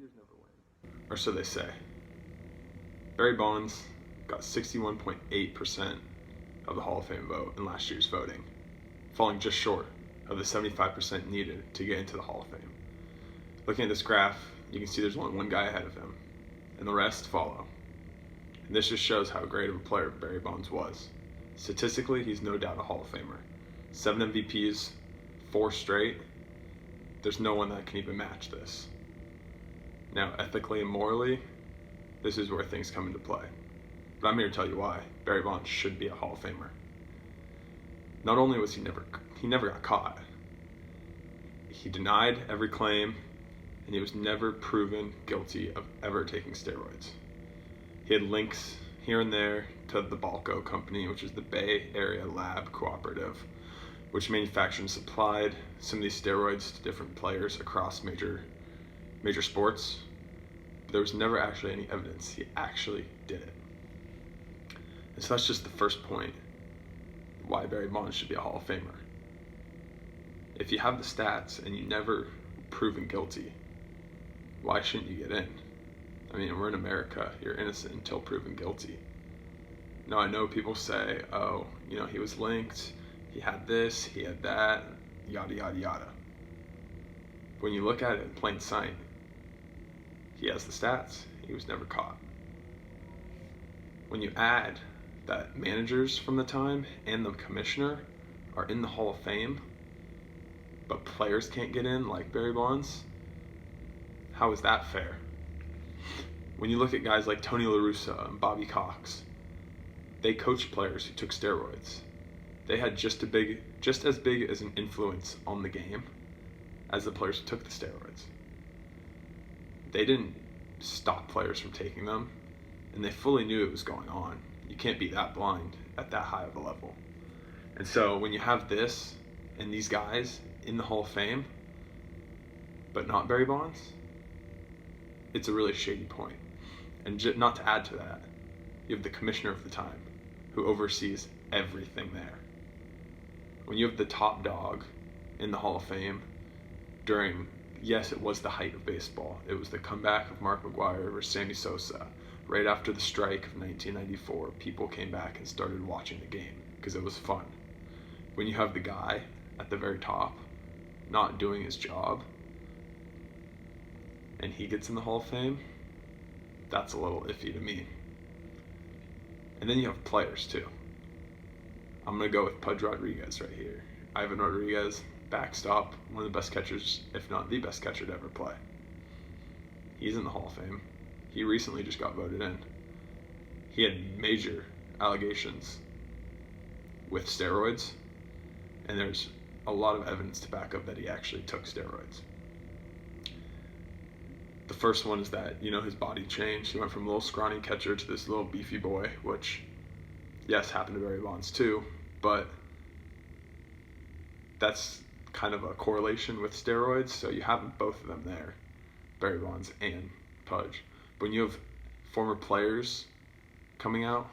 Cheaters never win. Or so they say. Barry Bonds got 61.8% of the Hall of Fame vote in last year's voting, falling just short of the 75% needed to get into the Hall of Fame. Looking at this graph, you can see there's only one guy ahead of him, and the rest follow. And this just shows how great of a player Barry Bonds was. Statistically, he's no doubt a Hall of Famer. 7 MVPs, 4 straight. There's no one that can even match this. Now, ethically and morally, this is where things come into play. But I'm here to tell you why Barry Bonds should be a Hall of Famer. Not only was he never got caught, he denied every claim, and he was never proven guilty of ever taking steroids. He had links here and there to the Balco company, which is the Bay Area Lab Cooperative, which manufactured and supplied some of these steroids to different players across major sports. But there was never actually any evidence he actually did it. And so that's just the first point why Barry Bonds should be a Hall of Famer. If you have the stats and you never proven guilty, why shouldn't you get in? I mean, we're in America. You're innocent until proven guilty. Now, I know people say, oh, he was linked, he had this, he had that, yada, yada, yada. When you look at it in plain sight, he has the stats. He was never caught. When you add that managers from the time and the commissioner are in the Hall of Fame, but players can't get in like Barry Bonds, how is that fair? When you look at guys like Tony La Russa and Bobby Cox, they coached players who took steroids. They had just as big as an influence on the game as the players who took the steroids. They didn't stop players from taking them, and they fully knew it was going on. You can't be that blind at that high of a level. And so when you have this and these guys in the Hall of Fame, but not Barry Bonds, it's a really shady point. And not to add to that, you have the commissioner of the time who oversees everything there. When you have the top dog in the Hall of Fame during, yes, it was the height of baseball. It was the comeback of Mark McGwire versus Sammy Sosa. Right after the strike of 1994, people came back and started watching the game because it was fun. When you have the guy at the very top not doing his job and he gets in the Hall of Fame, that's a little iffy to me. And then you have players too. I'm going to go with Pudge Rodriguez right here. Ivan Rodriguez, backstop, one of the best catchers, if not the best catcher to ever play. He's in the Hall of Fame. He recently just got voted in. He had major allegations with steroids, and there's a lot of evidence to back up that he actually took steroids. The first one is that, his body changed. He went from a little scrawny catcher to this little beefy boy, which, yes, happened to Barry Bonds too, but that's kind of a correlation with steroids, so you have both of them there, Barry Bonds and Pudge. When you have former players coming out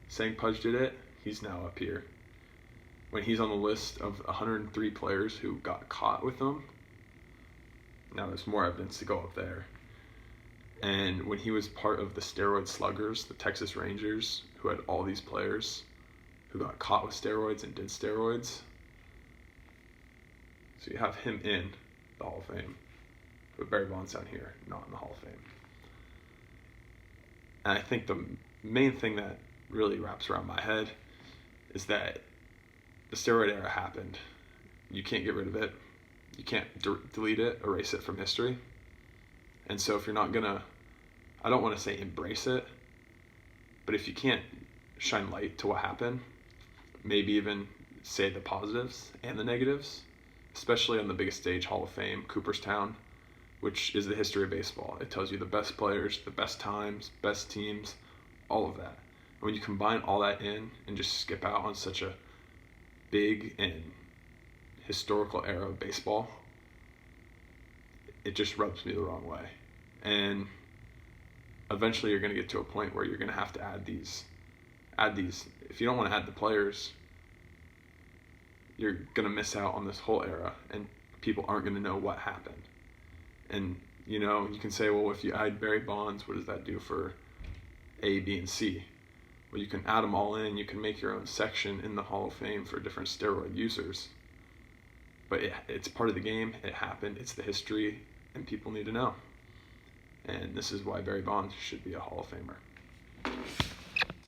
saying Pudge did it, he's now up here. When he's on the list of 103 players who got caught with them, now there's more evidence to go up there. And when he was part of the steroid sluggers, the Texas Rangers, who had all these players who got caught with steroids and did steroids, so you have him in the Hall of Fame, but Barry Bonds down here, not in the Hall of Fame. And I think the main thing that really wraps around my head is that the steroid era happened. You can't get rid of it. You can't delete it, erase it from history. And so if you're not gonna, I don't want to say embrace it, but if you can't shine light to what happened, maybe even say the positives and the negatives, especially on the biggest stage, Hall of Fame, Cooperstown, which is the history of baseball. It tells you the best players, the best times, best teams, all of that. And when you combine all that in and just skip out on such a big and historical era of baseball, it just rubs me the wrong way. And eventually you're going to get to a point where you're going to have to add these. If you don't want to add the players, you're going to miss out on this whole era, and people aren't going to know what happened. And You know, you can say, well, if you add Barry Bonds, what does that do for A, B, and C? Well, you can add them all in. You can make your own section in the Hall of Fame for different steroid users. But it's part of the game. It happened. It's the history, and people need to know. And this is why Barry Bonds should be a Hall of Famer.